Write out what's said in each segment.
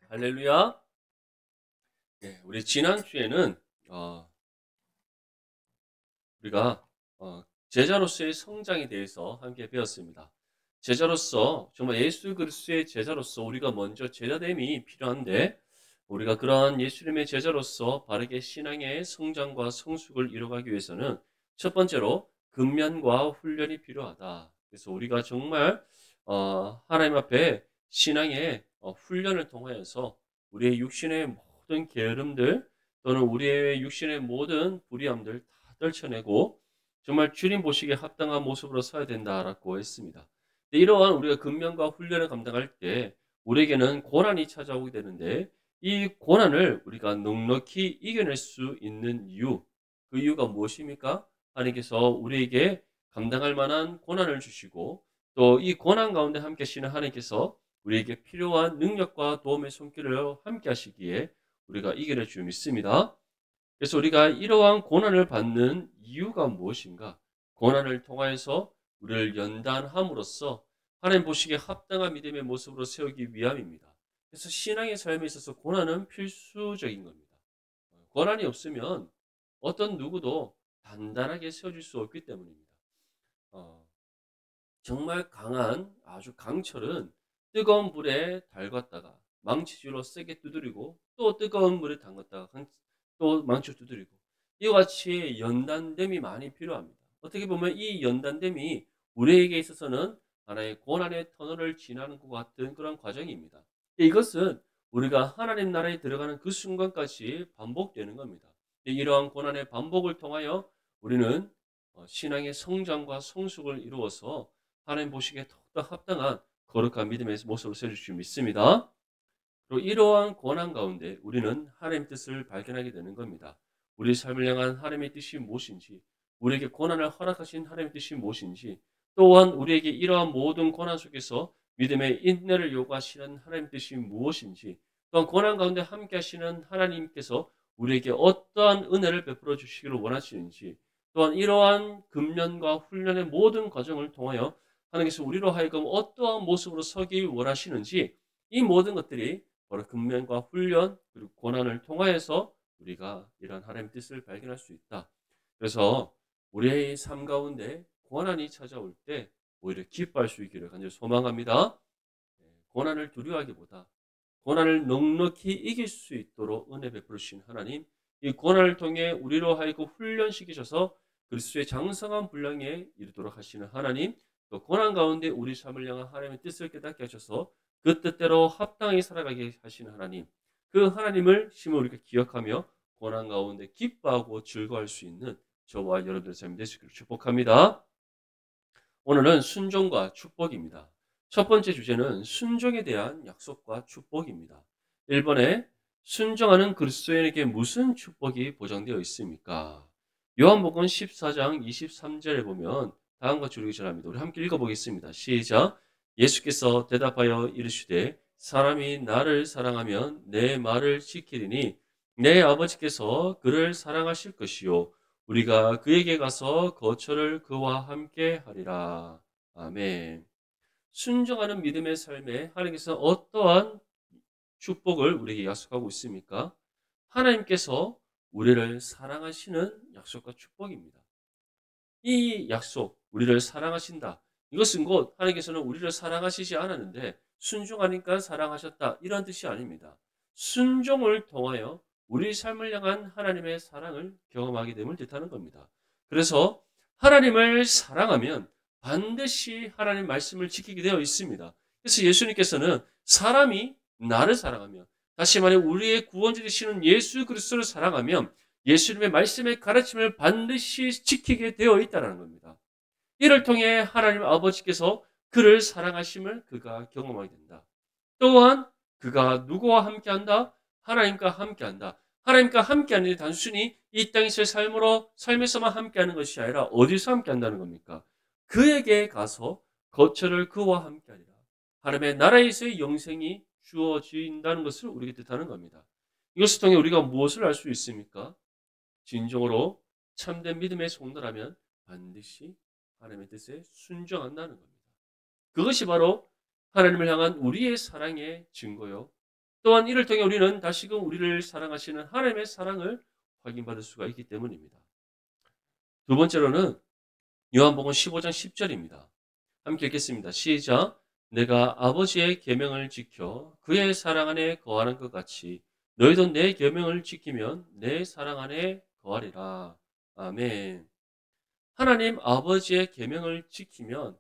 할렐루야. 네, 우리 지난주에는 우리가 제자로서의 성장에 대해서 함께 배웠습니다. 제자로서 정말 예수 그리스도의 제자로서 우리가 먼저 제자됨이 필요한데 우리가 그러한 예수님의 제자로서 바르게 신앙의 성장과 성숙을 이뤄가기 위해서는 첫 번째로 근면과 훈련이 필요하다. 그래서 우리가 정말 하나님 앞에 신앙의 훈련을 통하여서 우리의 육신의 모든 게으름들 또는 우리의 육신의 모든 불의함들 다 떨쳐내고 정말 주님 보시기에 합당한 모습으로 서야 된다라고 했습니다. 이러한 우리가 근면과 훈련을 감당할 때 우리에게는 고난이 찾아오게 되는데 이 고난을 우리가 넉넉히 이겨낼 수 있는 이유, 그 이유가 무엇입니까? 하나님께서 우리에게 감당할 만한 고난을 주시고 또 이 고난 가운데 함께 하시는 하나님께서 우리에게 필요한 능력과 도움의 손길을 함께 하시기에 우리가 이겨낼 줄 믿습니다. 그래서 우리가 이러한 고난을 받는 이유가 무엇인가? 고난을 통하여서 우리를 연단함으로써 하나님 보시기에 합당한 믿음의 모습으로 세우기 위함입니다. 그래서 신앙의 삶에 있어서 고난은 필수적인 겁니다. 고난이 없으면 어떤 누구도 단단하게 세워질 수 없기 때문입니다. 어, 정말 강한 아주 강철은 뜨거운 불에 달궜다가 망치질로 세게 두드리고 또 뜨거운 물에 담갔다가 또 망치로 두드리고 이와 같이 연단됨이 많이 필요합니다. 어떻게 보면 이 연단됨이 우리에게 있어서는 하나의 고난의 터널을 지나는 것 같은 그런 과정입니다. 이것은 우리가 하나님 나라에 들어가는 그 순간까지 반복되는 겁니다. 이러한 고난의 반복을 통하여 우리는 신앙의 성장과 성숙을 이루어서 하나님 보시기에 더욱더 합당한 거룩한 믿음의 모습으로 세워줄 줄 믿습니다. 그리고 이러한 고난 가운데 우리는 하나님의 뜻을 발견하게 되는 겁니다. 우리 삶을 향한 하나님의 뜻이 무엇인지, 우리에게 고난을 허락하신 하나님의 뜻이 무엇인지, 또한 우리에게 이러한 모든 고난 속에서 믿음의 인내를 요구하시는 하나님의 뜻이 무엇인지, 또한 고난 가운데 함께 하시는 하나님께서 우리에게 어떠한 은혜를 베풀어 주시기를 원하시는지, 또한 이러한 금년과 훈련의 모든 과정을 통하여 하나님께서 우리로 하여금 어떠한 모습으로 서기 원하시는지 이 모든 것들이 바로 근면과 훈련 그리고 고난을 통하여서 우리가 이런 하나님의 뜻을 발견할 수 있다. 그래서 우리의 삶 가운데 고난이 찾아올 때 오히려 기뻐할 수 있기를 간절히 소망합니다. 고난을 두려워하기보다 고난을 넉넉히 이길 수 있도록 은혜 베푸신 하나님, 이 고난을 통해 우리로 하여금 훈련시키셔서 그리스도의 장성한 분량에 이르도록 하시는 하나님, 또 고난 가운데 우리 삶을 향한 하나님의 뜻을 깨닫게 하셔서 그 뜻대로 합당히 살아가게 하시는 하나님, 그 하나님을 심을 우리가 기억하며 고난 가운데 기뻐하고 즐거워할 수 있는 저와 여러분들의 삶이 되시기를 축복합니다. 오늘은 순종과 축복입니다. 첫 번째 주제는 순종에 대한 약속과 축복입니다. 1번에 순종하는 그리스도인에게 무슨 축복이 보장되어 있습니까? 요한복음 14장 23절에 보면 다음과 같이 기절합니다. 우리 함께 읽어보겠습니다. 시작. 예수께서 대답하여 이르시되 사람이 나를 사랑하면 내 말을 지키리니 내 아버지께서 그를 사랑하실 것이요 우리가 그에게 가서 거처를 그와 함께 하리라. 아멘. 순종하는 믿음의 삶에 하나님께서 어떠한 축복을 우리에게 약속하고 있습니까? 하나님께서 우리를 사랑하시는 약속과 축복입니다. 이 약속, 우리를 사랑하신다. 이것은 곧 하나님께서는 우리를 사랑하시지 않았는데 순종하니까 사랑하셨다. 이런 뜻이 아닙니다. 순종을 통하여 우리 삶을 향한 하나님의 사랑을 경험하게 됨을 뜻하는 겁니다. 그래서 하나님을 사랑하면 반드시 하나님 말씀을 지키게 되어 있습니다. 그래서 예수님께서는 사람이 나를 사랑하면 다시 말해 우리의 구원자 되시는 예수 그리스도를 사랑하면 예수님의 말씀의 가르침을 반드시 지키게 되어 있다는 겁니다. 이를 통해 하나님 아버지께서 그를 사랑하심을 그가 경험하게 된다. 또한 그가 누구와 함께한다? 하나님과 함께한다. 하나님과 함께하는 게 단순히 이 땅에서의 삶에서만 함께하는 것이 아니라 어디서 함께한다는 겁니까? 그에게 가서 거처를 그와 함께하리라. 하나님의 나라에서의 영생이 주어진다는 것을 우리에게 뜻하는 겁니다. 이것을 통해 우리가 무엇을 알 수 있습니까? 진정으로 참된 믿음의 성도라면 반드시 하나님의 뜻에 순종한다는 겁니다. 그것이 바로 하나님을 향한 우리의 사랑의 증거요. 또한 이를 통해 우리는 다시금 우리를 사랑하시는 하나님의 사랑을 확인받을 수가 있기 때문입니다. 두 번째로는 요한복음 15장 10절입니다. 함께 읽겠습니다. 시작. 내가 아버지의 계명을 지켜 그의 사랑 안에 거하는 것 같이 너희도 내 계명을 지키면 내 사랑 안에 거하리라. 아멘. 하나님 아버지의 계명을 지키면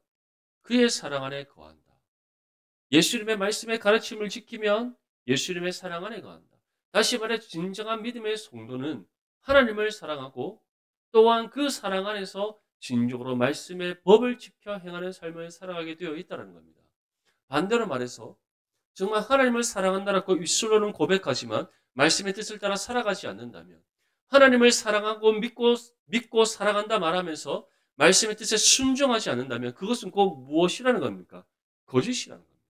그의 사랑 안에 거한다. 예수님의 말씀의 가르침을 지키면 예수님의 사랑 안에 거한다. 다시 말해 진정한 믿음의 성도는 하나님을 사랑하고 또한 그 사랑 안에서 진정으로 말씀의 법을 지켜 행하는 삶을 살아가게 되어 있다는 겁니다. 반대로 말해서 정말 하나님을 사랑한다라고 입술로는 고백하지만 말씀의 뜻을 따라 살아가지 않는다면, 하나님을 사랑하고 믿고 사랑한다 말하면서 말씀의 뜻에 순종하지 않는다면 그것은 곧 무엇이라는 겁니까? 거짓이라는 겁니다.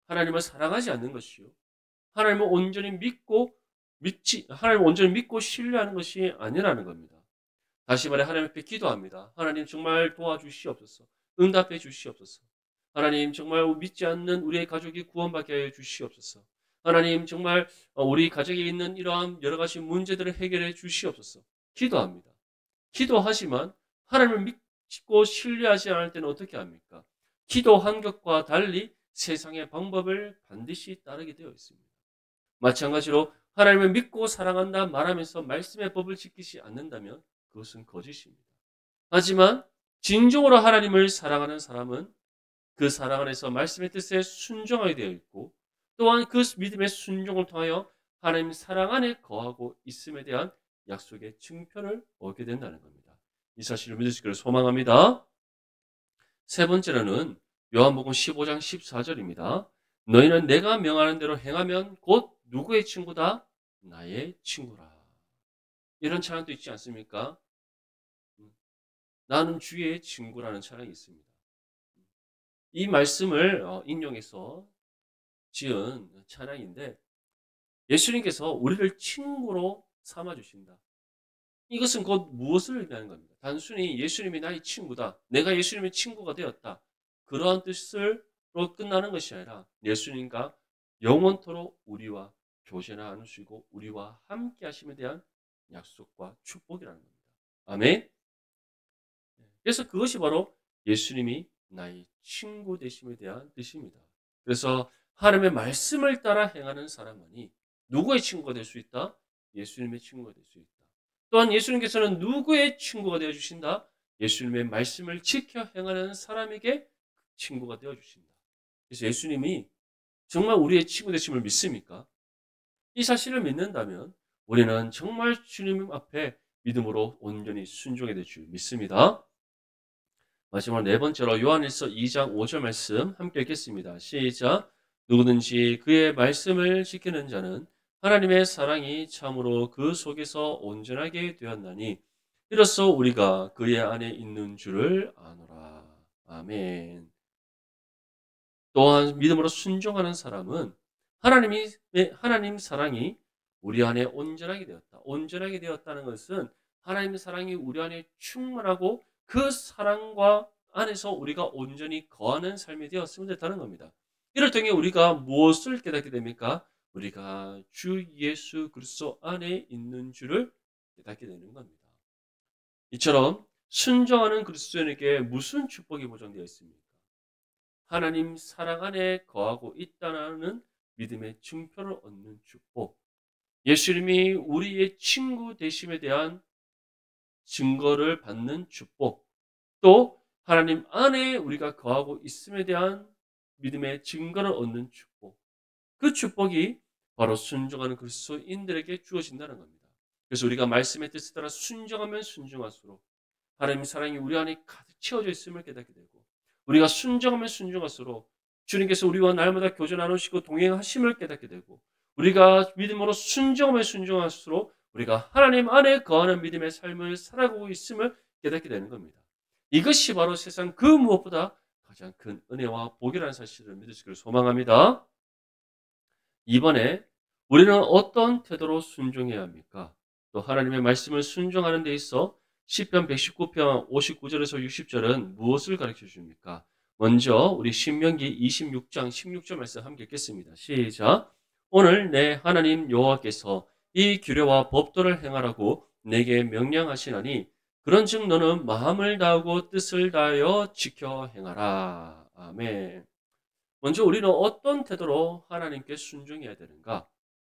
하나님을 사랑하지 않는 것이요, 하나님을 온전히 믿고 신뢰하는 것이 아니라는 겁니다. 다시 말해 하나님 앞에 기도합니다. 하나님 정말 도와주시옵소서. 응답해 주시옵소서. 하나님 정말 믿지 않는 우리의 가족이 구원받게 하여 주시옵소서. 하나님 정말 우리 가족에 있는 이러한 여러 가지 문제들을 해결해 주시옵소서. 기도합니다. 기도하지만 하나님을 믿고 신뢰하지 않을 때는 어떻게 합니까? 기도한 것과 달리 세상의 방법을 반드시 따르게 되어 있습니다. 마찬가지로 하나님을 믿고 사랑한다 말하면서 말씀의 법을 지키지 않는다면 그것은 거짓입니다. 하지만 진정으로 하나님을 사랑하는 사람은 그 사랑 안에서 말씀의 뜻에 순종하게 되어 있고, 또한 그 믿음의 순종을 통하여 하나님 사랑 안에 거하고 있음에 대한 약속의 증표를 얻게 된다는 겁니다. 이 사실을 믿을 수 있기를 소망합니다. 세 번째로는 요한복음 15장 14절입니다. 너희는 내가 명하는 대로 행하면 곧 누구의 친구다? 나의 친구라. 이런 찬양도 있지 않습니까? 나는 주의 친구라는 찬양이 있습니다. 이 말씀을 인용해서 지은 찬양인데, 예수님께서 우리를 친구로 삼아주신다. 이것은 곧 무엇을 의미하는 겁니다. 단순히 예수님이 나의 친구다, 내가 예수님의 친구가 되었다, 그러한 뜻으로 끝나는 것이 아니라 예수님과 영원토록 우리와 교제 나누시고 우리와 함께 하심에 대한 약속과 축복이라는 겁니다. 아멘. 그래서 그것이 바로 예수님이 나의 친구 되심에 대한 뜻입니다. 그래서 하나님의 말씀을 따라 행하는 사람만이 누구의 친구가 될 수 있다? 예수님의 친구가 될 수 있다. 또한 예수님께서는 누구의 친구가 되어 주신다? 예수님의 말씀을 지켜 행하는 사람에게 친구가 되어 주신다. 그래서 예수님이 정말 우리의 친구 되심을 믿습니까? 이 사실을 믿는다면 우리는 정말 주님 앞에 믿음으로 온전히 순종해야 될 줄 믿습니다. 마지막 네 번째로 요한일서 2장 5절 말씀 함께 읽겠습니다. 시작. 누구든지 그의 말씀을 지키는 자는 하나님의 사랑이 참으로 그 속에서 온전하게 되었나니 이로써 우리가 그의 안에 있는 줄을 아노라. 아멘. 또한 믿음으로 순종하는 사람은 하나님 사랑이 우리 안에 온전하게 되었다. 온전하게 되었다는 것은 하나님의 사랑이 우리 안에 충만하고 그 사랑과 안에서 우리가 온전히 거하는 삶이 되었으면 됐다는 겁니다. 이를 통해 우리가 무엇을 깨닫게 됩니까? 우리가 주 예수 그리스도 안에 있는 줄을 깨닫게 되는 겁니다. 이처럼 순종하는 그리스도인에게 무슨 축복이 보장되어 있습니까? 하나님 사랑 안에 거하고 있다는 믿음의 증표를 얻는 축복, 예수님이 우리의 친구 되심에 대한 증거를 받는 축복, 또 하나님 안에 우리가 거하고 있음에 대한 믿음의 증거를 얻는 축복, 그 축복이 바로 순종하는 그리스도인들에게 주어진다는 겁니다. 그래서 우리가 말씀의 뜻에 따라 순종하면 순종할수록 하나님의 사랑이 우리 안에 가득 채워져 있음을 깨닫게 되고, 우리가 순종하면 순종할수록 주님께서 우리와 날마다 교제 나누시고 동행하심을 깨닫게 되고, 우리가 믿음으로 순종하면 순종할수록 우리가 하나님 안에 거하는 믿음의 삶을 살아가고 있음을 깨닫게 되는 겁니다. 이것이 바로 세상 그 무엇보다 가장 큰 은혜와 복이라는 사실을 믿을 수 있기를 소망합니다. 이번에 우리는 어떤 태도로 순종해야 합니까? 또 하나님의 말씀을 순종하는 데 있어 시편 119편 59절에서 60절은 무엇을 가르쳐 줍니까? 먼저 우리 신명기 26장 16절 말씀 함께 읽겠습니다. 시작. 오늘 내 하나님 여호와께서 이 규례와 법도를 행하라고 내게 명령하시나니 그런즉 너는 마음을 다하고 뜻을 다하여 지켜 행하라. 아멘. 먼저 우리는 어떤 태도로 하나님께 순종해야 되는가?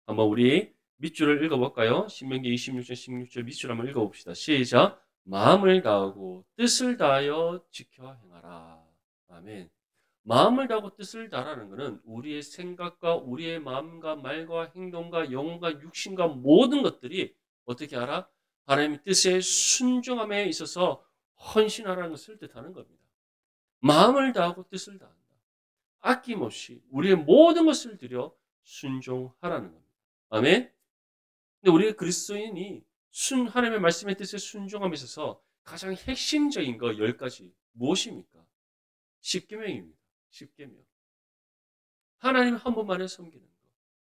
한번 우리 밑줄을 읽어볼까요? 신명기 26장 16절 밑줄 한번 읽어봅시다. 시작. 마음을 다하고 뜻을 다하여 지켜 행하라. 아멘. 마음을 다하고 뜻을 다하라는 것은 우리의 생각과 우리의 마음과 말과 행동과 영혼과 육신과 모든 것들이 어떻게 하라? 하나님의 뜻에 순종함에 있어서 헌신하라는 것을 뜻하는 겁니다. 마음을 다하고 뜻을 다한다. 아낌없이 우리의 모든 것을 들여 순종하라는 겁니다. 아멘. 근데 우리 그리스도인이 하나님의 말씀의 뜻에 순종함에 있어서 가장 핵심적인 거 10가지 무엇입니까? 십계명입니다. 십계명. 하나님 한 분만을 섬기는 것.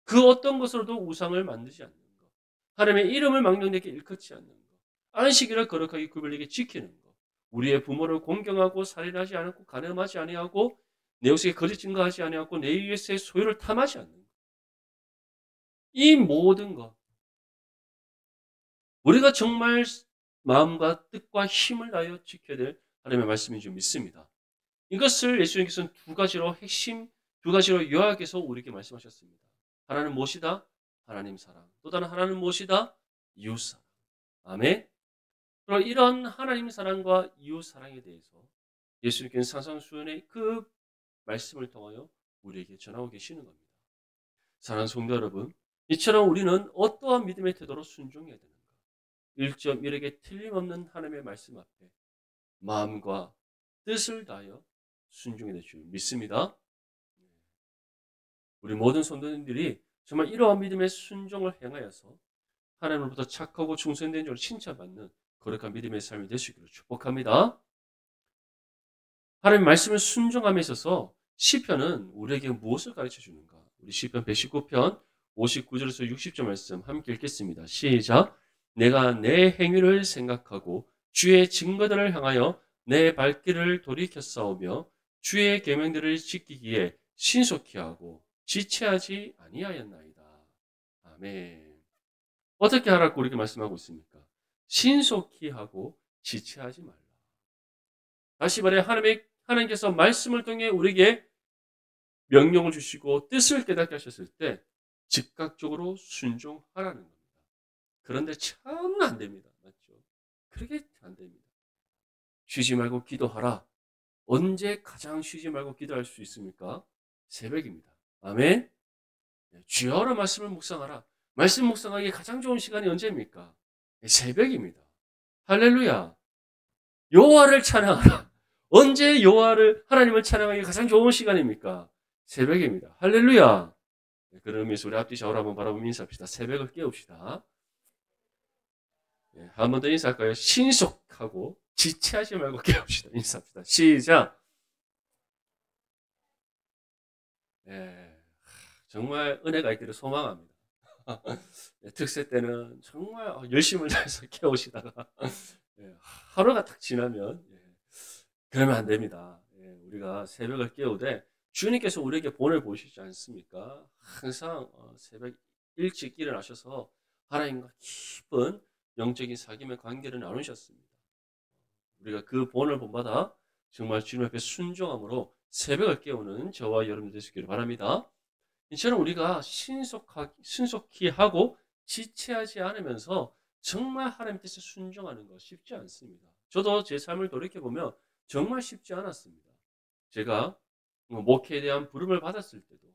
그 어떤 것으로도 우상을 만들지 않는 것. 하나님의 이름을 망령되게 일컫지 않는 것. 안식일을 거룩하게 구별되게 지키는 것. 우리의 부모를 공경하고 살인하지 않고 간음하지 아니하고 내 욕심에 거짓 증거하지 아니하고 내 이웃의 소유를 탐하지 않는 것. 이 모든 것. 우리가 정말 마음과 뜻과 힘을 다하여 지켜야 될 하나님의 말씀인 줄 믿습니다. 이것을 예수님께서는 두 가지로 요약해서 우리에게 말씀하셨습니다. 하나는 무엇이다? 하나님 사랑. 또 다른 하나는 무엇이다? 이웃 사랑. 아멘. 그럼 이런 하나님 사랑과 이웃 사랑에 대해서 예수님께서는 산상수훈의 그 말씀을 통하여 우리에게 전하고 계시는 겁니다. 사랑하는 성도 여러분, 이처럼 우리는 어떠한 믿음의 태도로 순종해야 되는가? 1.1에게 틀림없는 하나님의 말씀 앞에 마음과 뜻을 다하여 순종해야 될 줄 믿습니다. 우리 모든 성도님들이 정말 이러한 믿음의 순종을 행하여서 하나님으로부터 착하고 충성된 자로 칭찬받는 거룩한 믿음의 삶이 되시기를 축복합니다. 하나님의 말씀을 순종함에 있어서 시편은 우리에게 무엇을 가르쳐 주는가? 우리 시편 119편 59절에서 60절 말씀 함께 읽겠습니다. 시작. 내가 내 행위를 생각하고 주의 증거들을 향하여 내 발길을 돌이켰사오며 주의 계명들을 지키기에 신속히 하고 지체하지 아니하였나이다. 아멘. 어떻게 하라고 이렇게 말씀하고 있습니까? 신속히 하고 지체하지 말라. 다시 말해 하나님께서 말씀을 통해 우리에게 명령을 주시고 뜻을 깨닫게 하셨을 때 즉각적으로 순종하라는 겁니다. 그런데 참 안 됩니다. 맞죠? 그렇게 안 됩니다. 쉬지 말고 기도하라. 언제 가장 쉬지 말고 기도할 수 있습니까? 새벽입니다. 아멘. 주여라 말씀을 묵상하라. 말씀 묵상하기에 가장 좋은 시간이 언제입니까? 새벽입니다. 할렐루야. 여호와를 찬양하라. 언제 하나님을 찬양하기에 가장 좋은 시간입니까? 새벽입니다. 할렐루야. 그런 의미에서 우리 앞뒤 좌우를 한번 바라보며 인사합시다. 새벽을 깨웁시다. 한 번 더 인사할까요? 신속하고 지체하지 말고 깨웁시다. 인사합시다. 시작. 정말 은혜가 있기를 소망합니다. 특세 때는 정말 열심을 다해서 깨우시다가 하루가 딱 지나면 그러면 안 됩니다. 우리가 새벽을 깨우되 주님께서 우리에게 본을 보시지 않습니까? 항상 새벽 일찍 일어나셔서 하나님과 깊은 영적인 사귐의 관계를 나누셨습니다. 우리가 그 본을 본받아 정말 주님 앞에 순종함으로 새벽을 깨우는 저와 여러분들 되시기를 바랍니다. 이처럼 우리가 신속히 하고 지체하지 않으면서 정말 하나님 뜻에 순종하는 거 쉽지 않습니다. 저도 제 삶을 돌이켜보면 정말 쉽지 않았습니다. 제가 목회에 대한 부름을 받았을 때도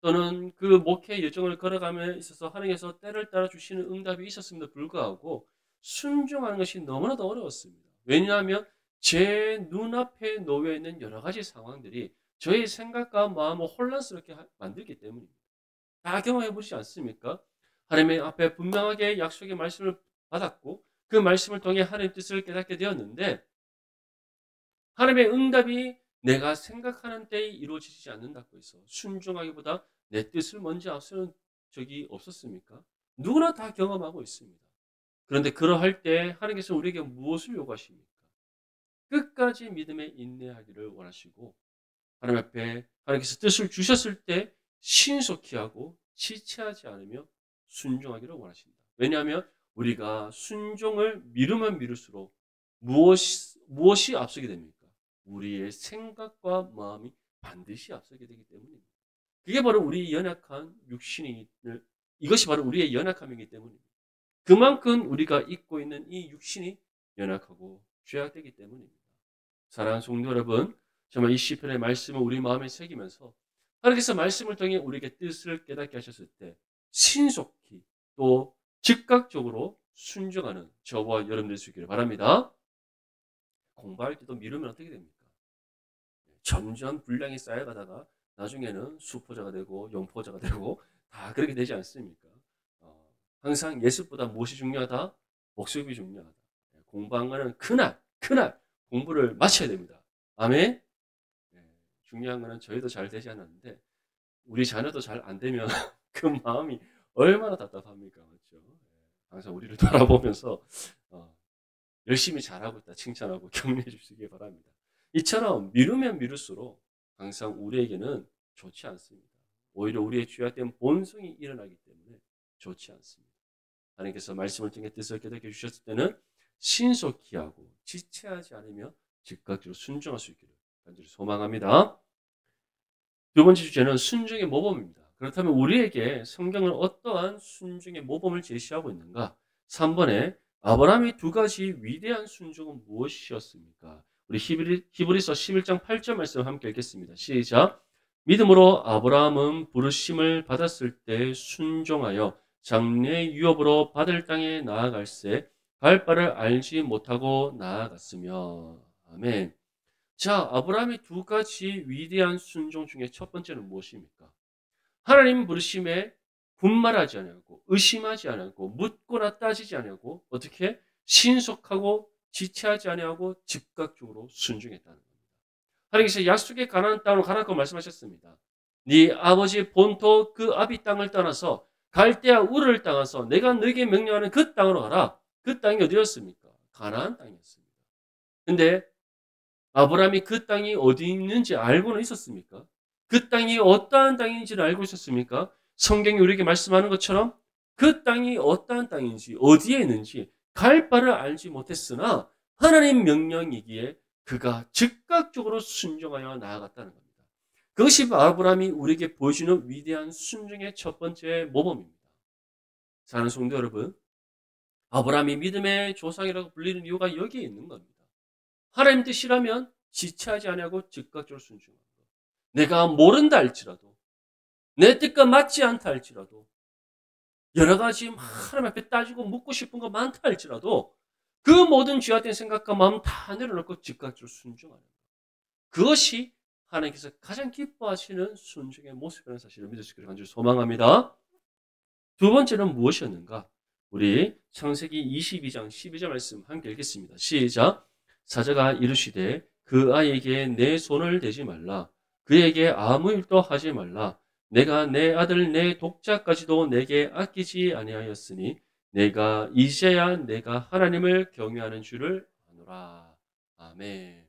또는 그 목회 여정을 걸어가며 있어서 하나님께서 때를 따라 주시는 응답이 있었음에도 불구하고 순종하는 것이 너무나도 어려웠습니다. 왜냐하면 제 눈앞에 놓여 있는 여러 가지 상황들이 저의 생각과 마음을 혼란스럽게 만들기 때문입니다. 다 경험해 보시지 않습니까? 하나님의 앞에 분명하게 약속의 말씀을 받았고 그 말씀을 통해 하나님의 뜻을 깨닫게 되었는데 하나님의 응답이 내가 생각하는 때에 이루어지지 않는다고 해서 순종하기보다 내 뜻을 먼저 앞세우는 적이 없었습니까? 누구나 다 경험하고 있습니다. 그런데 그러할 때 하나님께서 우리에게 무엇을 요구하십니까? 끝까지 믿음에 인내하기를 원하시고 하나님 앞에 하나님께서 뜻을 주셨을 때 신속히 하고 지체하지 않으며 순종하기를 원하신다. 왜냐하면 우리가 순종을 미루면 미룰수록 무엇이 앞서게 됩니까? 우리의 생각과 마음이 반드시 앞서게 되기 때문입니다. 그게 바로 우리 연약한 이것이 바로 우리의 연약함이기 때문입니다. 그만큼 우리가 입고 있는 이 육신이 연약하고 죄악되기 때문입니다. 사랑하는 성도 여러분, 정말 이 시편의 말씀을 우리 마음에 새기면서 하나님께서 말씀을 통해 우리에게 뜻을 깨닫게 하셨을 때 신속히 또 즉각적으로 순종하는 저와 여러분들 수 있기를 바랍니다. 공부할 때도 미루면 어떻게 됩니까? 점점 분량이 쌓여가다가 나중에는 수포자가 되고 영포자가 되고 다 그렇게 되지 않습니까? 항상 예습보다 무엇이 중요하다? 복습이 중요하다. 공부한 거는 그날 공부를 마쳐야 됩니다. 아멘? 중요한 거는 저희도 잘 되지 않았는데 우리 자녀도 잘 안 되면 그 마음이 얼마나 답답합니까? 그렇죠? 항상 우리를 돌아보면서 열심히 잘하고 있다 칭찬하고 격려해 주시기 바랍니다. 이처럼 미루면 미룰수록 항상 우리에게는 좋지 않습니다. 오히려 우리의 죄악된 본성이 일어나기 때문에 좋지 않습니다. 하나님께서 말씀을 통해 뜻을 깨닫게 주셨을 때는 신속히 하고 지체하지 않으며 즉각적으로 순종할 수 있기를 간절히 소망합니다. 두 번째 주제는 순종의 모범입니다. 그렇다면 우리에게 성경은 어떠한 순종의 모범을 제시하고 있는가? 3번에 아브라함의 두 가지 위대한 순종은 무엇이었습니까? 우리 히브리서 11장 8절 말씀 함께 읽겠습니다. 시작. 믿음으로 아브라함은 부르심을 받았을 때 순종하여 장래의 유업으로 받을 땅에 나아갈새 갈 바를 알지 못하고 나아갔으며. 아멘. 자, 아브라함의 두 가지 위대한 순종 중에 첫 번째는 무엇입니까? 하나님 부르심에 군말하지 않고 의심하지 않고 묻거나 따지지 않고 어떻게 신속하고 지체하지 않고 즉각적으로 순종했다는 겁니다. 하나님께서 약속의 가나안 땅으로 가라고 말씀하셨습니다. 네 아버지 본토 그 아비 땅을 떠나서 갈대아 우르를 떠나서 내가 너에게 명령하는 그 땅으로 가라. 그 땅이 어디였습니까? 가나안 땅이었습니다. 근데 아브라함이 그 땅이 어디 있는지 알고는 있었습니까? 그 땅이 어떠한 땅인지를 알고 있었습니까? 성경이 우리에게 말씀하는 것처럼 그 땅이 어떠한 땅인지 어디에 있는지 갈 바를 알지 못했으나 하나님 명령이기에 그가 즉각적으로 순종하여 나아갔다는 겁니다. 그것이 아브라함이 우리에게 보여주는 위대한 순종의 첫 번째 모범입니다. 사랑하는 성도 여러분, 아브라함이 믿음의 조상이라고 불리는 이유가 여기에 있는 겁니다. 하나님 뜻이라면 지체하지 아니하고 즉각적으로 순종하는 것. 내가 모른다 할지라도 내 뜻과 맞지 않다 할지라도 여러 가지 하나님 앞에 따지고 묻고 싶은 거 많다 할지라도 그 모든 죄악된 생각과 마음 다 내려놓고 즉각적으로 순종하는 것. 그것이 하나님께서 가장 기뻐하시는 순종의 모습이라는 사실을 믿을 수 있기를 간절히 소망합니다. 두 번째는 무엇이었는가? 우리 창세기 22장 12절 말씀 함께 읽겠습니다. 시작. 사자가 이르시되 그 아이에게 내 손을 대지 말라. 그에게 아무 일도 하지 말라. 내가 내 아들 내 독자까지도 내게 아끼지 아니하였으니 내가 이제야 내가 하나님을 경외하는 줄을 아노라. 아멘.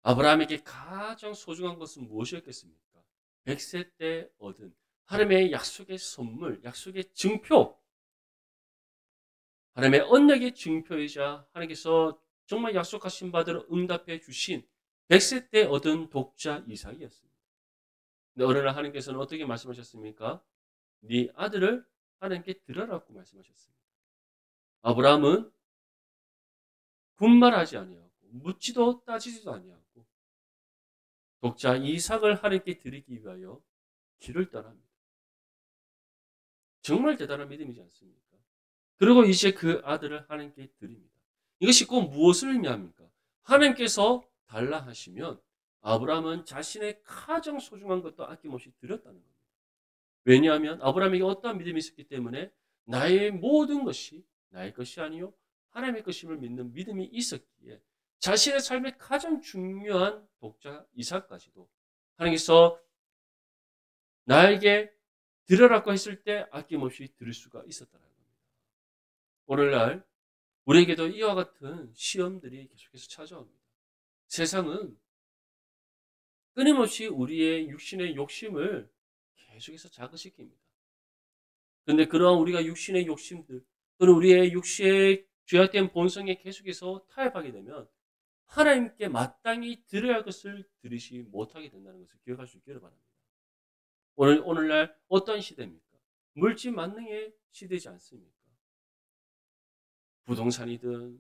아브라함에게 가장 소중한 것은 무엇이었겠습니까? 100세 때 얻은 하나님의 약속의 선물, 약속의 증표, 하나님의 언약의 증표이자 하나님께서 정말 약속하신 바대로 응답해 주신 100세 때 얻은 독자 이삭이었습니다. 근데 어느 날 하나님께서는 어떻게 말씀하셨습니까? 네 아들을 하나님께 드려라고 말씀하셨습니다. 아브라함은 군말하지 아니하고 묻지도 따지지도 아니하고 독자 이삭을 하나님께 드리기 위하여 길을 떠납니다. 정말 대단한 믿음이지 않습니까? 그리고 이제 그 아들을 하나님께 드립니다. 이것이 꼭 무엇을 의미합니까? 하나님께서 달라 하시면 아브라함은 자신의 가장 소중한 것도 아낌없이 드렸다는 겁니다. 왜냐하면 아브라함에게 어떠한 믿음이 있었기 때문에 나의 모든 것이 나의 것이 아니요 하나님의 것임을 믿는 믿음이 있었기에 자신의 삶의 가장 중요한 독자 이삭까지도 하나님께서 나에게 드려라고 했을 때 아낌없이 드릴 수가 있었다는 겁니다. 오늘날 우리에게도 이와 같은 시험들이 계속해서 찾아옵니다. 세상은 끊임없이 우리의 육신의 욕심을 계속해서 자극시킵니다. 근데 그러한 우리가 육신의 욕심들 또는 우리의 육신의 죄악된 본성에 계속해서 타협하게 되면 하나님께 마땅히 드려야 할 것을 드리지 못하게 된다는 것을 기억할 수 있기를 바랍니다. 오늘날 어떤 시대입니까? 물질 만능의 시대지 않습니까? 부동산이든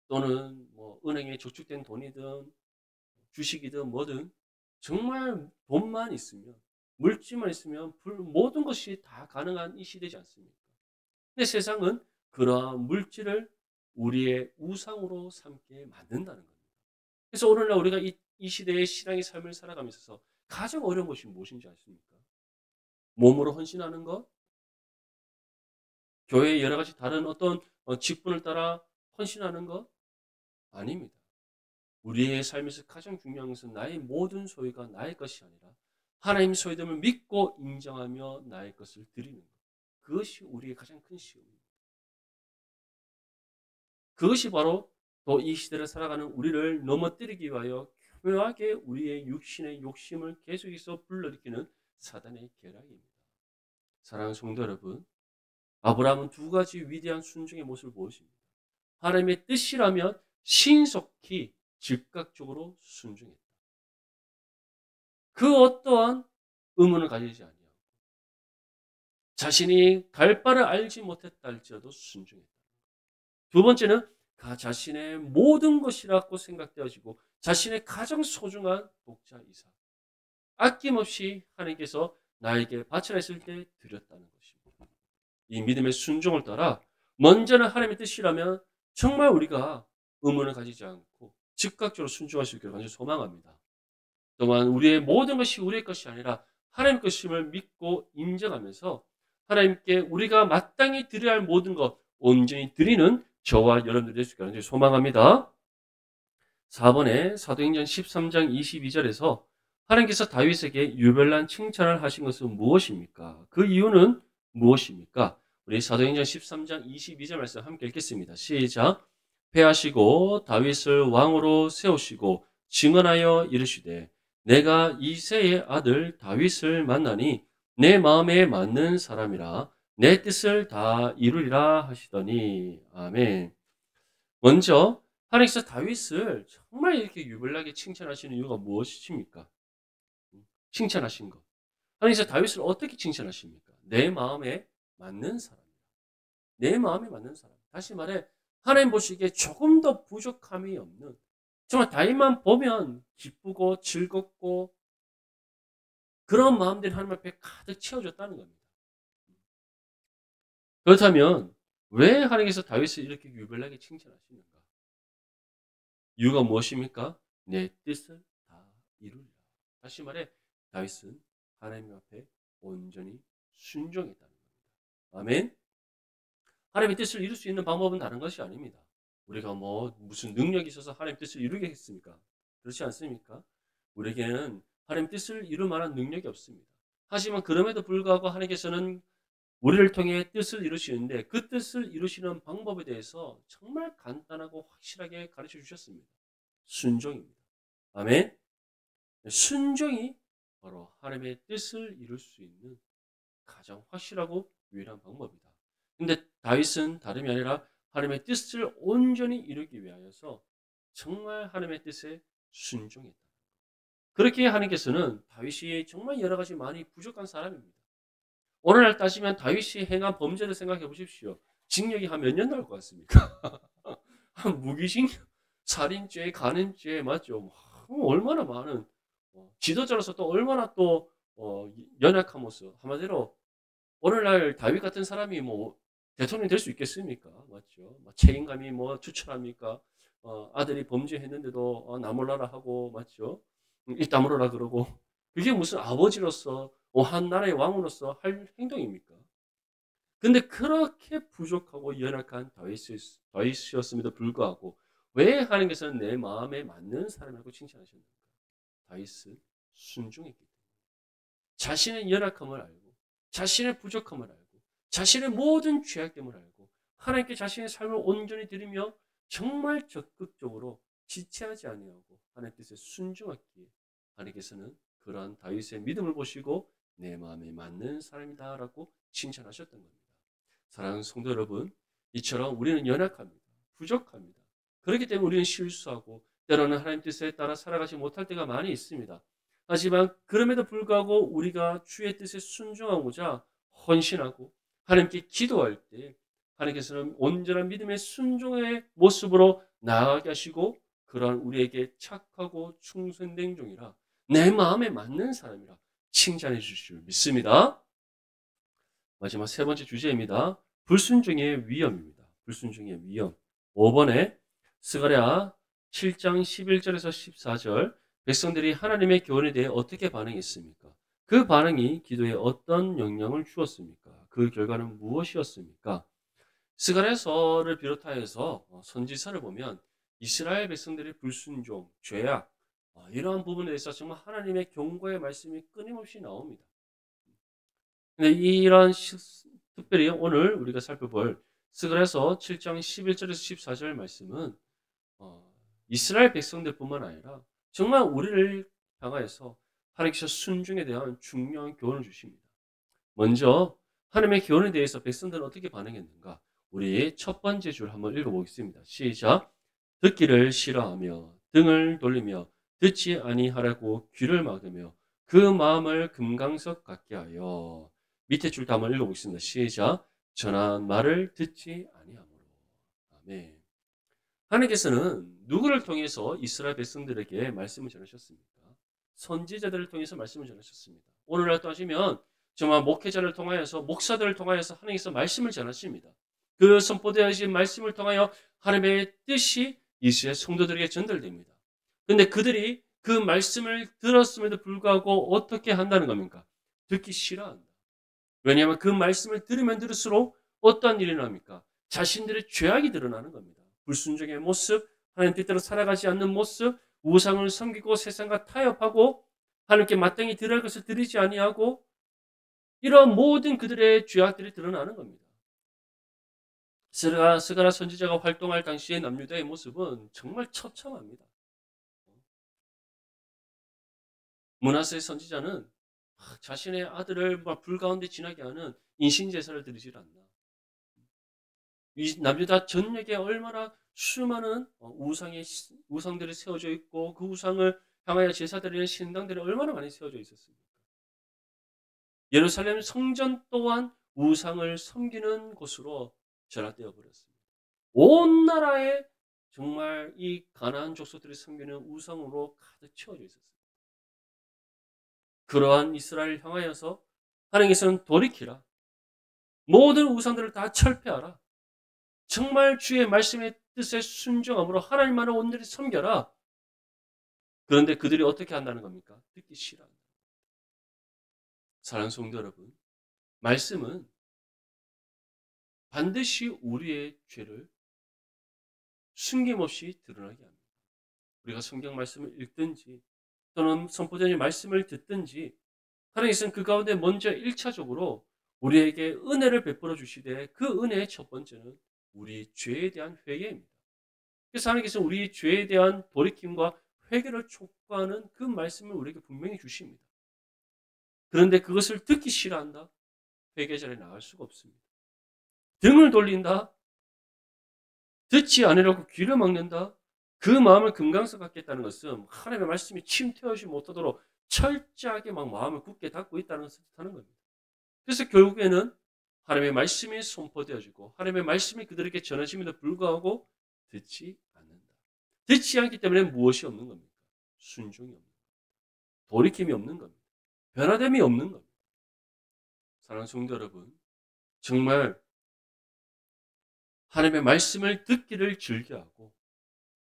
또는 뭐 은행에 저축된 돈이든 주식이든 뭐든 정말 돈만 있으면 물질만 있으면 모든 것이 다 가능한 이 시대지 않습니까? 근데 세상은 그러한 물질을 우리의 우상으로 삼게 만든다는 겁니다. 그래서 오늘날 우리가 이 시대의 신앙의 삶을 살아가면서 가장 어려운 것이 무엇인지 아십니까? 몸으로 헌신하는 것, 교회의 여러 가지 다른 어떤 직분을 따라 헌신하는 것 아닙니다. 우리의 삶에서 가장 중요한 것은 나의 모든 소유가 나의 것이 아니라 하나님 소유됨을 믿고 인정하며 나의 것을 드리는 것. 그것이 우리의 가장 큰 시험입니다. 그것이 바로 또 이 시대를 살아가는 우리를 넘어뜨리기 위하여 교묘하게 우리의 육신의 욕심을 계속해서 불러일으키는 사단의 계략입니다. 사랑하는 성도 여러분, 아브라함은 두 가지 위대한 순종의 모습을 보여줍니다. 하나님의 뜻이라면 신속히 즉각적으로 순종했다. 그 어떠한 의문을 가지지 아니하고 자신이 갈 바를 알지 못했다 할지라도 순종했다. 두 번째는 자신의 모든 것이라고 생각되어지고 자신의 가장 소중한 독자 이삭 아낌없이 하나님께서 나에게 바치라 했을 때 드렸다는 것입니다. 이 믿음의 순종을 따라 먼저는 하나님의 뜻이라면 정말 우리가 의문을 가지지 않고 즉각적으로 순종할 수 있기를 간절히 소망합니다. 또한 우리의 모든 것이 우리의 것이 아니라 하나님의 것임을 믿고 인정하면서 하나님께 우리가 마땅히 드려야 할 모든 것 온전히 드리는 저와 여러분들이 될 수 있기를 간절히 소망합니다. 4번에 사도행전 13장 22절에서 하나님께서 다윗에게 유별난 칭찬을 하신 것은 무엇입니까? 그 이유는 무엇입니까? 우리 사도행전 13장 22절 말씀 함께 읽겠습니다. 시작. 패하시고 다윗을 왕으로 세우시고 증언하여 이르시되 내가 이새의 아들 다윗을 만나니 내 마음에 맞는 사람이라 내 뜻을 다 이루리라 하시더니 아멘. 먼저 하나님께서 다윗을 정말 이렇게 유별나게 칭찬하시는 이유가 무엇입니까? 칭찬하신 것. 하나님께서 다윗을 어떻게 칭찬하십니까? 내 마음에 맞는 사람. 내 마음에 맞는 사람. 다시 말해 하나님 보시기에 조금 더 부족함이 없는 정말 다윗만 보면 기쁘고 즐겁고 그런 마음들이 하나님 앞에 가득 채워졌다는 겁니다. 그렇다면 왜 하나님께서 다윗을 이렇게 유별나게 칭찬하시는가? 이유가 무엇입니까? 내 뜻을 다 이루리라. 다시 말해 다윗은 하나님 앞에 온전히 순종했다는 겁니다. 아멘. 하나님의 뜻을 이룰 수 있는 방법은 다른 것이 아닙니다. 우리가 뭐 무슨 능력이 있어서 하나님의 뜻을 이루겠습니까? 그렇지 않습니까? 우리에게는 하나님의 뜻을 이룰 만한 능력이 없습니다. 하지만 그럼에도 불구하고 하나님께서는 우리를 통해 뜻을 이루시는데 그 뜻을 이루시는 방법에 대해서 정말 간단하고 확실하게 가르쳐 주셨습니다. 순종입니다. 아멘. 순종이 바로 하나님의 뜻을 이룰 수 있는 가장 확실하고 유일한 방법이다. 근데 다윗은 다름이 아니라 하나님의 뜻을 온전히 이루기 위하여서 정말 하나님의 뜻에 순종했다. 그렇게 하나님께서는 다윗이 정말 여러 가지 많이 부족한 사람입니다. 오늘날 따지면 다윗이 행한 범죄를 생각해 보십시오. 징역이 한 몇 년 나올 것 같습니까? 한 무기징, 살인죄, 간음죄 맞죠? 얼마나 많은 지도자로서 또 얼마나 또 연약함으로써 한마디로 오늘날 다윗 같은 사람이 뭐 대통령 될 수 있겠습니까? 맞죠? 책임감이 뭐 추천합니까? 아들이 범죄했는데도 나 몰라라 하고 맞죠? 입 다물어라 그러고 그게 무슨 아버지로서 한 나라의 왕으로서 할 행동입니까? 근데 그렇게 부족하고 연약한 다윗이었음에도 불구하고 왜 하나님께서는 내 마음에 맞는 사람이라고 칭찬하셨는가? 다윗은 순종했기 때문에 자신의 연약함을 알고 자신의 부족함을 알고 자신의 모든 죄악됨을 알고 하나님께 자신의 삶을 온전히 드리며 정말 적극적으로 지체하지 아니하고 하나님의 뜻에 순종하기에 하나님께서는 그러한 다윗의 믿음을 보시고 내 마음에 맞는 사람이다라고 칭찬하셨던 겁니다. 사랑하는 성도 여러분, 이처럼 우리는 연약합니다. 부족합니다. 그렇기 때문에 우리는 실수하고 때로는 하나님 뜻에 따라 살아가지 못할 때가 많이 있습니다. 하지만 그럼에도 불구하고 우리가 주의 뜻에 순종하고자 헌신하고 하나님께 기도할 때 하나님께서는 온전한 믿음의 순종의 모습으로 나아가게 하시고 그러한 우리에게 착하고 충성된 종이라 내 마음에 맞는 사람이라 칭찬해 주실 줄 믿습니다. 마지막 세 번째 주제입니다. 불순종의 위험입니다. 불순종의 위험. 5번에 스가랴 7장 11절에서 14절 백성들이 하나님의 교훈에 대해 어떻게 반응했습니까? 그 반응이 기도에 어떤 영향을 주었습니까? 그 결과는 무엇이었습니까? 스가랴서를 비롯하여서 선지서를 보면 이스라엘 백성들의 불순종, 죄악 이러한 부분에 대해서 정말 하나님의 경고의 말씀이 끊임없이 나옵니다. 근데 이런 특별히 오늘 우리가 살펴볼 스가랴서 7장 11절에서 14절 말씀은 이스라엘 백성들뿐만 아니라 정말 우리를 향하여서 하나님께서 순종에 대한 중요한 교훈을 주십니다. 먼저 하나님의 교훈에 대해서 백성들은 어떻게 반응했는가? 우리 첫 번째 줄 한번 읽어보겠습니다. 시작. 듣기를 싫어하며 등을 돌리며 듣지 아니하라고 귀를 막으며 그 마음을 금강석 같게 하여 밑에 줄도 한번 읽어보겠습니다. 시작. 전한 말을 듣지 아니하므로. 아멘. 하나님께서는 누구를 통해서 이스라엘 백성들에게 말씀을 전하셨습니까? 선지자들을 통해서 말씀을 전하셨습니다. 오늘날도 하시면 정말 목회자를 통하여서 목사들을 통하여서 하나님께서 말씀을 전하십니다. 그 선포되어진 말씀을 통하여 하나님의 뜻이 이스라엘 성도들에게 전달됩니다. 그런데 그들이 그 말씀을 들었음에도 불구하고 어떻게 한다는 겁니까? 듣기 싫어한다. 왜냐하면 그 말씀을 들으면 들을수록 어떤 일이 납니까? 자신들의 죄악이 드러나는 겁니다. 불순종의 모습, 하나님 뜻대로 살아가지 않는 모습, 우상을 섬기고 세상과 타협하고 하나님께 마땅히 드릴 것을 드리지 아니하고 이런 모든 그들의 죄악들이 드러나는 겁니다. 스가랴 선지자가 활동할 당시의 남유다의 모습은 정말 처참합니다. 므낫세 선지자는 자신의 아들을 불 가운데 지나게 하는 인신제사를 드리질 않나. 이 남유다 전역에 얼마나 수많은 우상들이 세워져 있고 그 우상을 향하여 제사드리는 신당들이 얼마나 많이 세워져 있었습니까? 예루살렘 성전 또한 우상을 섬기는 곳으로 전락되어 버렸습니다. 온 나라에 정말 이 가나안 족속들이 섬기는 우상으로 가득 채워져 있었습니다. 그러한 이스라엘을 향하여서 하나님께서는 돌이키라. 모든 우상들을 다 철폐하라. 정말 주의 말씀의 뜻에 순종함으로 하나님만을 온전히 섬겨라. 그런데 그들이 어떻게 한다는 겁니까? 듣기 싫어한다. 사랑하는 성도 여러분, 말씀은 반드시 우리의 죄를 숨김없이 드러나게 합니다. 우리가 성경 말씀을 읽든지 또는 선포되는 말씀을 듣든지 하나님께서는 그 가운데 먼저 1차적으로 우리에게 은혜를 베풀어 주시되 그 은혜의 첫 번째는 우리 죄에 대한 회개입니다. 그래서 하나님께서 우리 죄에 대한 돌이킴과 회개를 촉구하는 그 말씀을 우리에게 분명히 주십니다. 그런데 그것을 듣기 싫어한다? 회개 자리에 나갈 수가 없습니다. 등을 돌린다? 듣지 않으려고 귀를 막는다? 그 마음을 금강석 같게 했다는 것은 하나님의 말씀이 침투하지 못하도록 철저하게 막 마음을 굳게 닫고 있다는 것을 뜻하는 겁니다. 그래서 결국에는 하나님의 말씀이 선포되어지고 하나님의 말씀이 그들에게 전해짐에도 불구하고 듣지 않는다. 듣지 않기 때문에 무엇이 없는 겁니까? 순종이 없는 겁니다. 돌이킴이 없는 겁니다. 변화됨이 없는 겁니다. 사랑하는 성도 여러분, 정말 하나님의 말씀을 듣기를 즐겨하고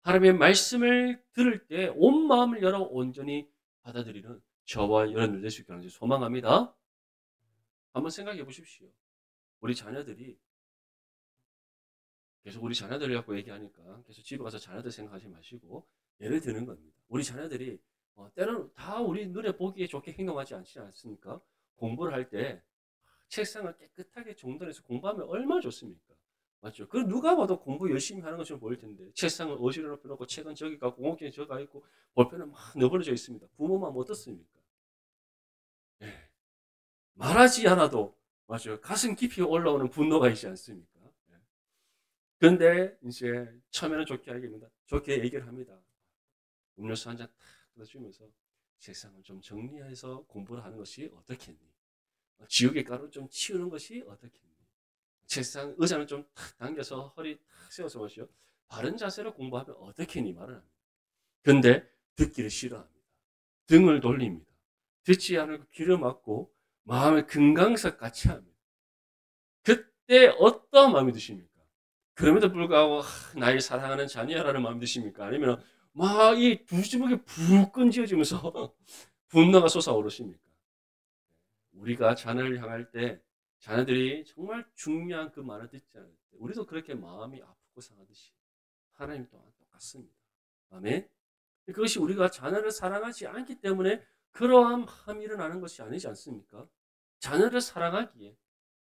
하나님의 말씀을 들을 때 온 마음을 열어 온전히 받아들이는 저와 여러분들 될 수 있기를 소망합니다. 한번 생각해 보십시오. 우리 자녀들이 계속 우리 자녀들을 갖고 얘기하니까 계속 집에 가서 자녀들 생각하지 마시고 예를 드는 겁니다. 우리 자녀들이 때로는 다 우리 눈에 보기에 좋게 행동하지 않지 않습니까? 공부를 할 때 책상을 깨끗하게 정돈해서 공부하면 얼마나 좋습니까? 맞죠? 그 누가 봐도 공부 열심히 하는 것처럼 보일 텐데 책상을 어지러 놓고 책은 저기 가고 공업기는 저기 가 있고 볼펜은 막 너버려져 있습니다. 부모만 어떻습니까? 네. 말하지 않아도 맞아요. 가슴 깊이 올라오는 분노가 있지 않습니까? 예. 근데 이제 처음에는 좋게 얘기를 합니다. 음료수 한 잔 탁 떠주면서 세상을 좀 정리해서 공부를 하는 것이 어떻겠니? 지옥의 가루 좀 치우는 것이 어떻겠니? 책상 의자는 좀 탁 당겨서 허리 탁 세워서 보시오. 바른 자세로 공부하면 어떻겠니? 말을 합니다. 근데 듣기를 싫어합니다. 등을 돌립니다. 듣지 않고 귀를 막고 마음의 금강석 같이 합니다. 그때 어떤 마음이 드십니까? 그럼에도 불구하고 나의 사랑하는 자녀라는 마음이 드십니까? 아니면 막 이 두 주먹이 불끈 쥐어지면서 분노가 솟아오르십니까? 우리가 자녀를 향할 때 자녀들이 정말 중요한 그 말을 듣지 않을 때 우리도 그렇게 마음이 아프고 상하듯이 하나님 또한 똑같습니다. 아멘. 그것이 우리가 자녀를 사랑하지 않기 때문에 그러한 마음이 일어나는 것이 아니지 않습니까? 자녀를 사랑하기에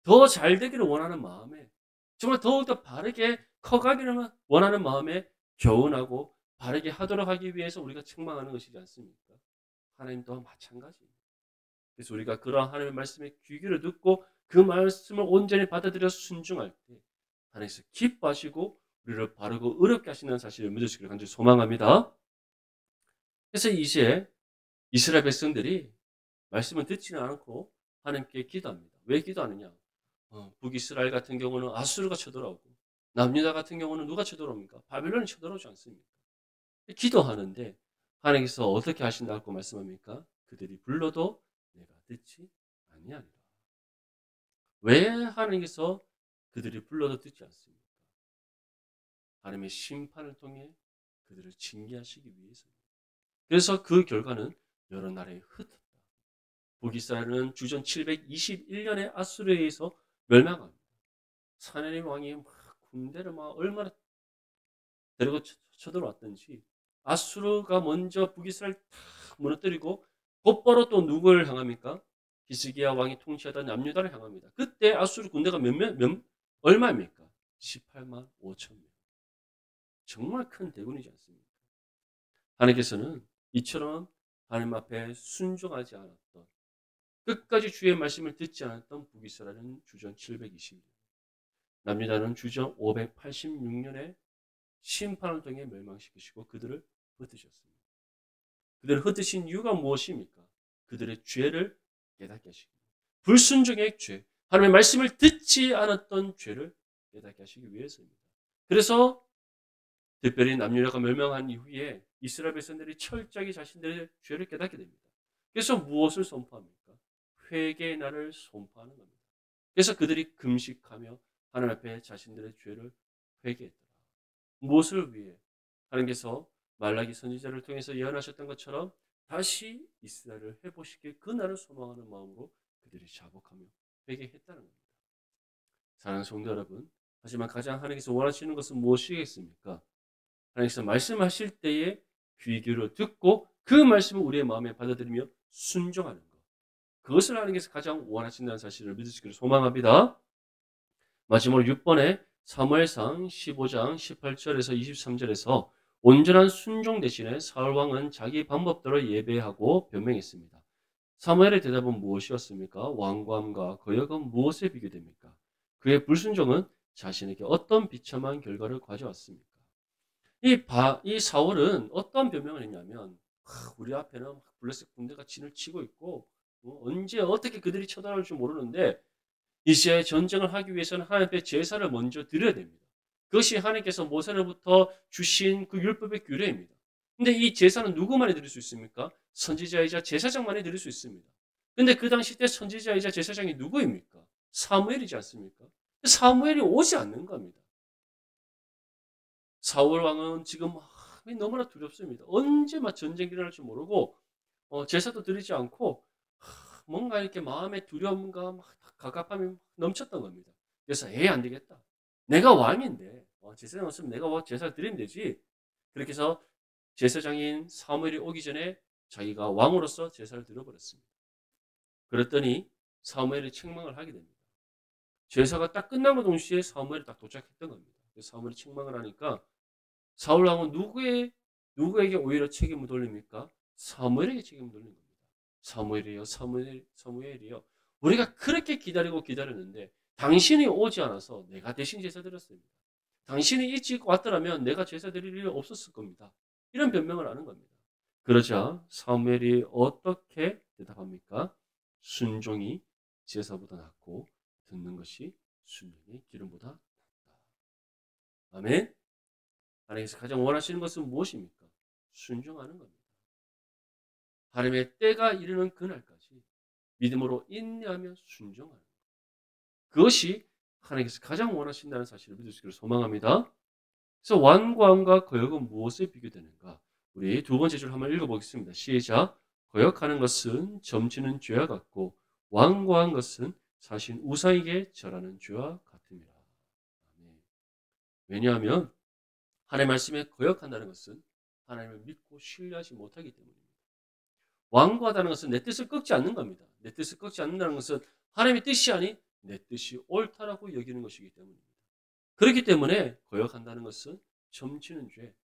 더 잘 되기를 원하는 마음에 정말 더욱더 바르게 커가기를 원하는 마음에 교훈하고 바르게 하도록 하기 위해서 우리가 책망하는 것이지 않습니까? 하나님 또한 마찬가지입니다. 그래서 우리가 그러한 하나님의 말씀에 귀 기울여 듣고 그 말씀을 온전히 받아들여 순종할 때 하나님께서 기뻐하시고 우리를 바르고 의롭게 하시는 사실을 믿으시기를 간절히 소망합니다. 그래서 이제 이스라엘 백성들이 말씀을 듣지는 않고 하나님께 기도합니다. 왜 기도하느냐? 북이스라엘 같은 경우는 아수르가 쳐들어오고 남유다 같은 경우는 누가 쳐들어옵니까? 바벨론이 쳐들어오지 않습니까? 기도하는데 하나님께서 어떻게 하신다고 말씀합니까? 그들이 불러도 내가 듣지 아니하리라. 왜 하나님께서 그들이 불러도 듣지 않습니까? 하나님의 심판을 통해 그들을 징계하시기 위해서입니다. 그래서 그 결과는 여러 나라에 흩었다. 북이스라엘은 주전 721년에 아수르에 의해서 멸망합니다. 사내림 왕이 막 군대를 막 얼마나 데리고 쳐들어왔던지 아수르가 먼저 북이스라엘 탁 무너뜨리고 곧바로 또 누구를 향합니까? 히스기야 왕이 통치하던 남유다를 향합니다. 그때 아수르 군대가 얼마입니까? 18만 5천 명. 정말 큰 대군이지 않습니까? 하나님께서는 이처럼 하나님 앞에 순종하지 않았던 끝까지 주의 말씀을 듣지 않았던 북이스라엘은 주전 720년, 남유다는 주전 586년에 심판을 통해 멸망시키시고 그들을 흩으셨습니다. 그들을 흩으신 이유가 무엇입니까? 그들의 죄를 깨닫게 하시기 불순종의 죄, 하나님의 말씀을 듣지 않았던 죄를 깨닫게 하시기 위해서입니다. 그래서 특별히 남유다가 멸망한 이후에 이스라엘 백성들이 철저하게 자신들의 죄를 깨닫게 됩니다. 그래서 무엇을 선포합니까? 회개의 날을 선포하는 겁니다. 그래서 그들이 금식하며 하나님 앞에 자신들의 죄를 회개했더라. 무엇을 위해? 하나님께서 말라기 선지자를 통해서 예언하셨던 것처럼 다시 이스라엘을 회복시킬 그 날을 소망하는 마음으로 그들이 자복하며 회개했다는 겁니다. 사랑하는 성도 여러분, 하지만 가장 하나님께서 원하시는 것은 무엇이겠습니까? 하나님께서 말씀하실 때에 귀 기울여 듣고 그 말씀을 우리의 마음에 받아들이며 순종하는 것. 그것을 하나님께서 가장 원하신다는 사실을 믿으시기를 소망합니다. 마지막으로 6번에 사무엘상 15장 18절에서 23절에서 온전한 순종 대신에 사울왕은 자기 방법대로 예배하고 변명했습니다. 사무엘의 대답은 무엇이었습니까? 완고함과 거역은 무엇에 비교됩니까? 그의 불순종은 자신에게 어떤 비참한 결과를 가져왔습니까? 이 사울은 어떤 변명을 했냐면 우리 앞에는 블레셋 군대가 진을 치고 있고 언제 어떻게 그들이 쳐들어올지 모르는데 이제 전쟁을 하기 위해서는 하나님 앞에 제사를 먼저 드려야 됩니다. 그것이 하나님께서 모세로부터 주신 그 율법의 규례입니다. 근데 이 제사는 누구만이 드릴 수 있습니까? 선지자이자 제사장만이 드릴 수 있습니다. 근데 그 당시 때 선지자이자 제사장이 누구입니까? 사무엘이지 않습니까? 사무엘이 오지 않는 겁니다. 사울 왕은 지금 너무나 두렵습니다. 언제 막 전쟁이 일어날지 모르고 제사도 드리지 않고 뭔가 이렇게 마음의 두려움과 막 갑갑함이 넘쳤던 겁니다. 그래서 안 되겠다. 내가 왕인데 제사장 없으면 내가 제사를 드리면 되지. 그렇게 해서 제사장인 사무엘이 오기 전에 자기가 왕으로서 제사를 드려버렸습니다. 그랬더니 사무엘이 책망을 하게 됩니다. 제사가 딱 끝나고 동시에 사무엘이 딱 도착했던 겁니다. 그래서 사무엘이 책망을 하니까 사울 왕은 누구에게 오히려 책임을 돌립니까? 사무엘에게 책임을 돌린 겁니다. 사무엘이요. 우리가 그렇게 기다리고 기다렸는데 당신이 오지 않아서 내가 대신 제사 드렸습니다. 당신이 일찍 왔더라면 내가 제사 드릴 일이 없었을 겁니다. 이런 변명을 하는 겁니다. 그러자 사무엘이 어떻게 대답합니까? 순종이 제사보다 낫고 듣는 것이 순종이 기름보다 낫다. 아멘. 하나님께서 가장 원하시는 것은 무엇입니까? 순종하는 겁니다. 하나님의 때가 이르는 그날까지 믿음으로 인내하며 순종하는 것. 그것이 하나님께서 가장 원하신다는 사실을 믿을 수 있기를 소망합니다. 그래서 완고함과 거역은 무엇에 비교되는가? 우리 두 번째 줄 한번 읽어보겠습니다. 시작. 거역하는 것은 점치는 죄와 같고 완고한 것은 사신 우상에게 절하는 죄와 같습니다. 왜냐하면 하나님의 말씀에 거역한다는 것은 하나님을 믿고 신뢰하지 못하기 때문입니다. 완고하다는 것은 내 뜻을 꺾지 않는 겁니다. 내 뜻을 꺾지 않는다는 것은 하나님의 뜻이 아닌 내 뜻이 옳다라고 여기는 것이기 때문입니다. 그렇기 때문에 거역한다는 것은 점치는 죄,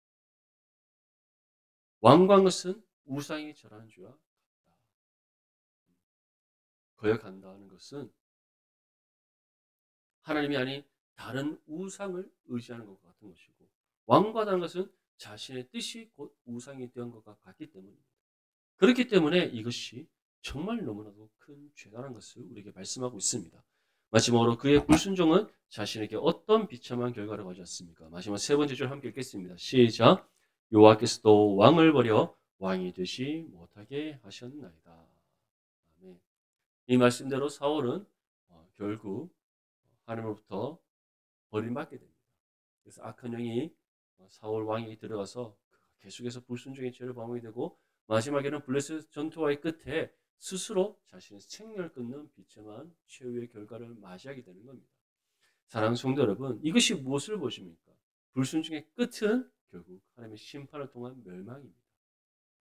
완고한 것은 우상이 절하는 죄와 같다. 거역한다는 것은 하나님이 아닌 다른 우상을 의지하는 것과 같은 것이고, 완고하다는 것은 자신의 뜻이 곧 우상이 된 것과 같기 때문입니다. 그렇기 때문에 이것이 정말 너무나도 큰 죄라는 것을 우리에게 말씀하고 있습니다. 마지막으로 그의 불순종은 자신에게 어떤 비참한 결과를 가져왔습니까? 마지막 세 번째 줄 함께 읽겠습니다. 시작. 여호와께서도 왕을 버려 왕이 되지 못하게 하셨나이다. 아멘. 이 말씀대로 사울은 결국 하나님으로부터 버림받게 됩니다. 그래서 악한 영이 사울 왕에게 들어가서 계속해서 불순종의 죄를 범하게 되고 마지막에는 블레셋 전투와의 끝에 스스로 자신의 생명을 끊는 비참한 최후의 결과를 맞이하게 되는 겁니다. 사랑하는 성도 여러분, 이것이 무엇을 보십니까? 불순종의 끝은 결국 하나님의 심판을 통한 멸망입니다.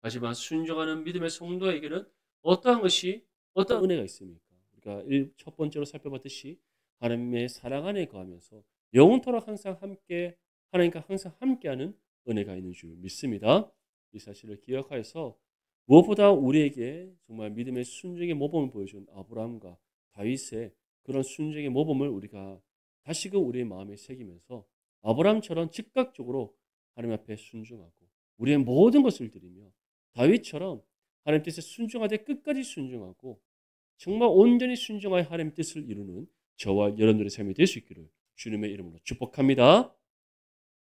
하지만 순종하는 믿음의 성도에게는 어떠한 은혜가 있습니까? 우리가 첫 번째로 살펴봤듯이 하나님의 사랑 안에 거하면서 영원토록 항상 함께 하나님과 항상 함께하는 은혜가 있는 줄 믿습니다. 이 사실을 기억하여서 무엇보다 우리에게 정말 믿음의 순종의 모범을 보여준 아브라함과 다윗의 그런 순종의 모범을 우리가 다시금 우리의 마음에 새기면서 아브라함처럼 즉각적으로 하나님 앞에 순종하고 우리의 모든 것을 드리며 다윗처럼 하나님 뜻에 순종하되 끝까지 순종하고 정말 온전히 순종하여 하나님 뜻을 이루는 저와 여러분들의 삶이 될 수 있기를 주님의 이름으로 축복합니다.